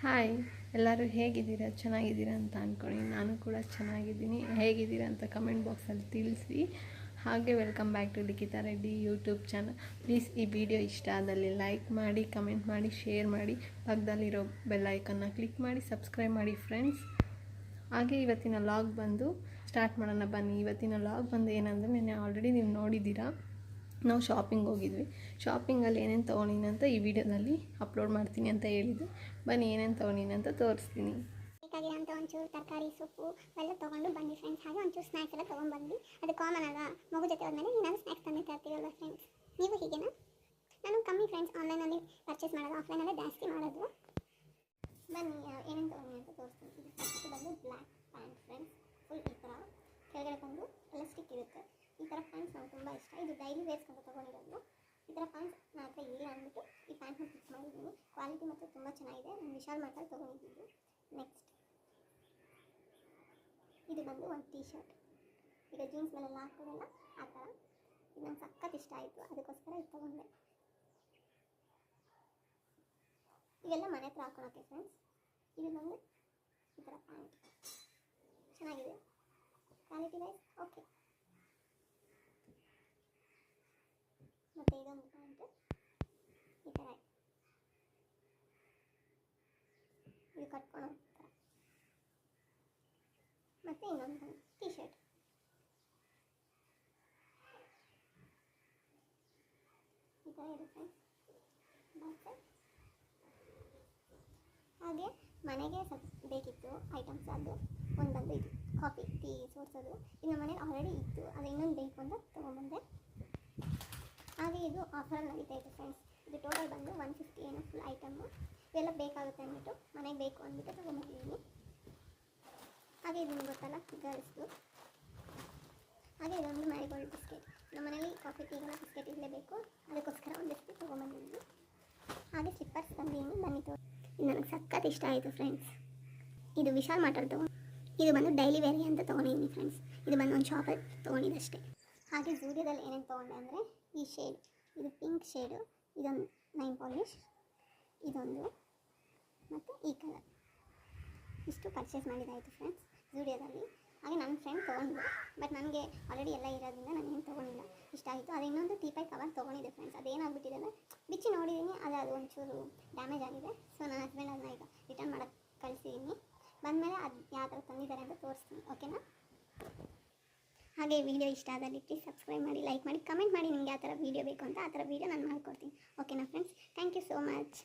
Hi, ಎಲ್ಲರೂ ಹೇಗಿದ್ದೀರಾ? ಚೆನ್ನಾಗಿದ್ದೀರಾ ಅಂತ ಅಂದ್ಕೊಳ್ಳಿ. ನಾನು ಕೂಡ ಚೆನ್ನಾಗಿದ್ದೀನಿ. ಹೇಗಿದ್ದೀರಾ ಅಂತ ಕಮೆಂಟ್ ಬಾಕ್ಸಲ್ಲಿ ತಿಳಿಸಿ. ಹಾಗೆ welcome back to Likhita Reddy YouTube channel. Please ಈ ವಿಡಿಯೋ ಇಷ್ಟ ಆದಲ್ಲಿ ಲೈಕ್ ಮಾಡಿ, ಕಮೆಂಟ್ ಮಾಡಿ, ಶೇರ್ ಮಾಡಿ, ಪಕ್ಕದಲ್ಲಿರೋ ಬೆಲ್ ಐಕನ್ನ ಕ್ಲಿಕ್ ಮಾಡಿ, ಸಬ್ಸ್ಕ್ರೈಬ್ ಮಾಡಿ ಫ್ರೆಂಡ್ಸ್. ಹಾಗೆ ಇವತ್ತಿನ ಲಾಗ್ ಬಂದು ಸ್ಟಾರ್ಟ್ ಮಾಡೋಣ ಬನ್ನಿ. ಇವತ್ತಿನ ಲಾಗ್ ಬಂದು ಏನಂದರೆ, ನೆನ್ನೆ ಆಲ್ರೆಡಿ ನೀವು ನೋಡಿದ್ದೀರಾ, ನಾವು ಶಾಪಿಂಗ್ ಹೋಗಿದ್ವಿ. ಶಾಪಿಂಗಲ್ಲಿ ಏನೇನು ತೊಗೊಂಡಿನಿ ಅಂತ ಈ ವಿಡಿಯೋದಲ್ಲಿ ಅಪ್ಲೋಡ್ ಮಾಡ್ತೀನಿ ಅಂತ ಹೇಳಿದ್ದೆ. ಬನ್ನಿ ಏನೇನು ತೊಗೊಂಡಿನಿ ಅಂತ ತೋರಿಸ್ತೀನಿ. ಬೇಕಾಗಿರೋಂಥ ಒಂಚೂರು ತರಕಾರಿ ಸೊಪ್ಪು ಎಲ್ಲ ತೊಗೊಂಡು ಬಂದ್ವಿ ಫ್ರೆಂಡ್ಸ್. ಹಾಗೆ ಒಂಚೂರು ಸ್ನ್ಯಾಕ್ಸ್ ಎಲ್ಲ ತೊಗೊಂಡ್ಬಂದ್ವಿ. ಅದು ಕಾಮನ್ ಅಲ್ಲ, ಮಗು ಜೊತೆ ಹೋದ್ಮೇಲೆ ಏನಾದರೂ ಸ್ನ್ಯಾಕ್ಸ್ ತಂದೆ ತರ್ತೀವಲ್ಲ ಫ್ರೆಂಡ್ಸ್. ನೀವು ಹೀಗೆನಾ? ನಾನು ಕಮ್ಮಿ ಫ್ರೆಂಡ್ಸ್, ಆನ್ಲೈನಲ್ಲಿ ಪರ್ಚೇಸ್ ಮಾಡೋದು, ಆಫ್ಲೈನಲ್ಲೇ ಜಾಸ್ತಿ ಮಾಡೋದು. ಬನ್ನಿ ಏನೇನು ತೊಗೊಂಡು ಅಂತ ತೋರಿಸ್ತೀನಿ. ಇದು ಫಸ್ಟ್ ಬಂದು ಬ್ಲ್ಯಾಕ್ ಪ್ಯಾಂಟ್ ಫ್ರೆಂಡ್ಸ್. ಫುಲ್ ಈ ಥರ ಕೆಳಗಡೆ ಬಂದು ಎಲಾಸ್ಟಿಕ್ ಇರುತ್ತೆ. ಈ ಥರ ಪ್ಯಾಂಟ್ಸ್ ನಂಗೆ ತುಂಬ ಇಷ್ಟ. ಇದು ಡೈಲಿ ವೇರ್ಸ್ ಅಂತ ತೊಗೊಂಡಿರೋದು. ಈ ಥರ ಪ್ಯಾಂಟ್ಸ್ ನನ್ನ ಹತ್ರ ಇಲ್ಲ ಅಂದ್ಬಿಟ್ಟು ಈ ಪ್ಯಾಂಟ್ನ ಫಿಕ್ಸ್ ಮಾಡಿದ್ದೀನಿ. ಕ್ವಾಲಿಟಿ ಮತ್ತು ತುಂಬ ಚೆನ್ನಾಗಿದೆ. ನಾನು ವಿಶಾಲ್ ಮಾರ್ಟಲ್ಲಿ ತೊಗೊಂಡಿದ್ದು. ನೆಕ್ಸ್ಟ್ ಇದು ಬಂದು ಒಂದು ಟೀ ಶರ್ಟ್. ಈಗ ಜೀನ್ಸ್ ಮೇಲೆಲ್ಲ ಹಾಕೋದಲ್ಲ ಆ ಥರ. ಇದು ನಂಗೆ ಸಖತ್ ಇಷ್ಟ ಆಯಿತು, ಅದಕ್ಕೋಸ್ಕರ ಇದು ತೊಗೊಂಡೆ. ಇವೆಲ್ಲ ಮನೆ ಹತ್ರ ಹಾಕೊಳಕ್ಕೆ ಫ್ರೆಂಡ್ಸ್. ಇದು ಬಂದು ಈ ಥರ ಪ್ಯಾಂಟ್ ಚೆನ್ನಾಗಿದೆ, ಕ್ವಾಲಿಟಿ ವೈಸ್ ಓಕೆ. ಮತ್ತು ಇದೊಂದು ಪ್ಯಾಂಟ್ ಈ ಥರ, ಇದು ಕಟ್ಕೊಳ್ಳೋ ಥರ. ಮತ್ತು ಇನ್ನೊಂದು ಟೀ ಶರ್ಟ್ ಈ ಥರ ಇದೆ ಫ್ರೆಂಡ್ಸ್. ಹಾಗೆ ಮನೆಗೆ ಸ್ವಲ್ಪ ಬೇಕಿತ್ತು ಐಟಮ್ಸ್. ಅದು ಒಂದು ಬಂದು ಇದು ಕಾಫಿ ಟೀ ಸೋರ್ಸೋದು. ಇದು ನಮ್ಮ ಮನೇಲಿ ಆಲ್ರೆಡಿ ಇತ್ತು, ಅದು ಇನ್ನೊಂದು ಬೇಕು ಅಂತ ತೊಗೊಂಬಂದೆ. ಹಾಗೆ ಇದು ಆಫರಲ್ಲಿ ನಡೀತಾ ಇತ್ತು ಫ್ರೆಂಡ್ಸ್. ಇದು ಟೋಟಲ್ ಬಂದು 150 ಏನೋ ಫುಲ್ ಐಟಮ್ಮು. ಇವೆಲ್ಲ ಬೇಕಾಗುತ್ತೆ ಅಂದ್ಬಿಟ್ಟು ಮನೆಗೆ ಬೇಕು ಅಂದ್ಬಿಟ್ಟು ತೊಗೊಂಬಂದಿದ್ದೀನಿ. ಹಾಗೆ ಇದು ನಿಮ್ಗೆ ಗೊತ್ತಲ್ಲ, ಗರ್ಲ್ಸ್ದು. ಹಾಗೆ ಇದೊಂದು ಮ್ಯಾರಿಗೋಲ್ಡ್ ಬಿಸ್ಕೆಟ್. ನಮ್ಮ ಮನೇಲಿ ಕಾಫಿ ಟೀಗೆಲ್ಲ ಬಿಸ್ಕೆಟ್ ಇರಲೇಬೇಕು, ಅದಕ್ಕೋಸ್ಕರ ಒಂದು ಬಿಸ್ಕೆಟ್ ತೊಗೊಂಬಂದಿದ್ದೀನಿ. ಹಾಗೆ ಸ್ಲಿಪ್ಪರ್ಸ್ ತಂದಿದ್ದೀನಿ, ಬನ್ನಿ ಇದು ನನಗೆ ಸಖತ್ ಇಷ್ಟ ಆಯಿತು ಫ್ರೆಂಡ್ಸ್. ಇದು ವಿಶಾಲ್ ಮಾರ್ಟಲ್ಲಿ ತೊಗೊಂಡು, ಇದು ಬಂದು ಡೈಲಿ ವೇರ್ಗೆ ಅಂತ ತೊಗೊಂಡಿದ್ದೀನಿ ಫ್ರೆಂಡ್ಸ್. ಇದು ಬಂದು ಒಂದು ಶಾಪಲ್ಲಿ ತೊಗೊಂಡಿದ್ದಷ್ಟೇ. ಹಾಗೆ ಜೂಡಿಯೋದಲ್ಲಿ ಏನೇನು ತೊಗೊಂಡೆ ಅಂದರೆ, ಈ ಶೇಡ್, ಇದು ಪಿಂಕ್ ಶೇಡು, ಇದೊಂದು ನೈನ್ ಪಾಲಿಶ್, ಇದೊಂದು ಮತ್ತು ಈ ಕಲರ್. ಇಷ್ಟು ಪರ್ಚೇಸ್ ಮಾಡಿದ್ದಾಯಿತು ಫ್ರೆಂಡ್ಸ್ ಜೂಡಿಯೋದಲ್ಲಿ. ಹಾಗೆ ನನ್ನ ಫ್ರೆಂಡ್ ತೊಗೊಂಡು, ಬಟ್ ನನಗೆ ಆಲ್ರೆಡಿ ಎಲ್ಲ ಇರೋದ್ರಿಂದ ನಾನು ಏನು ತೊಗೊಂಡಿಲ್ಲ. ಇಷ್ಟ ಆಯಿತು. ಅದು ಇನ್ನೊಂದು ಟೀಪೈ ಕವರ್ ತೊಗೊಂಡಿದ್ದೆ ಫ್ರೆಂಡ್ಸ್. ಅದೇನಾಗ್ಬಿಟ್ಟಿದೆ ಅಂದರೆ, ಬಿಚ್ಚಿ ನೋಡಿದ್ದೀನಿ, ಅದು ಒಂಚೂರು ಡ್ಯಾಮೇಜ್ ಆಗಿದೆ. ಸೊ ನನ್ನ ಹಸ್ಬೆಂಡ್ ಅದನ್ನ ಈಗ ರಿಟರ್ನ್ ಮಾಡೋಕ್ಕೆ ಕಳಿಸಿದ್ದೀನಿ. ಬಂದಮೇಲೆ ಅದು ಯಾವ ಥರ ತಂದಿದ್ದಾರೆ ಅಂತ ತೋರಿಸ್ತೀನಿ, ಓಕೆನಾ? ಹಾಗೆ ವಿಡಿಯೋ ಇಷ್ಟ ಆದಲ್ಲಿ ಪ್ಲೀಸ್ ಸಬ್ಸ್ಕ್ರೈಬ್ ಮಾಡಿ, ಲೈಕ್ ಮಾಡಿ, ಕಮೆಂಟ್ ಮಾಡಿ ನಿಮಗೆ ಯಾವ ಥರ ವೀಡಿಯೋ ಬೇಕು ಅಂತ. ಆ ಥರ ವೀಡಿಯೋ ನಾನು ಮಾಡಿಕೊಡ್ತೀನಿ, ಓಕೆನಾ friends? Thank you so much.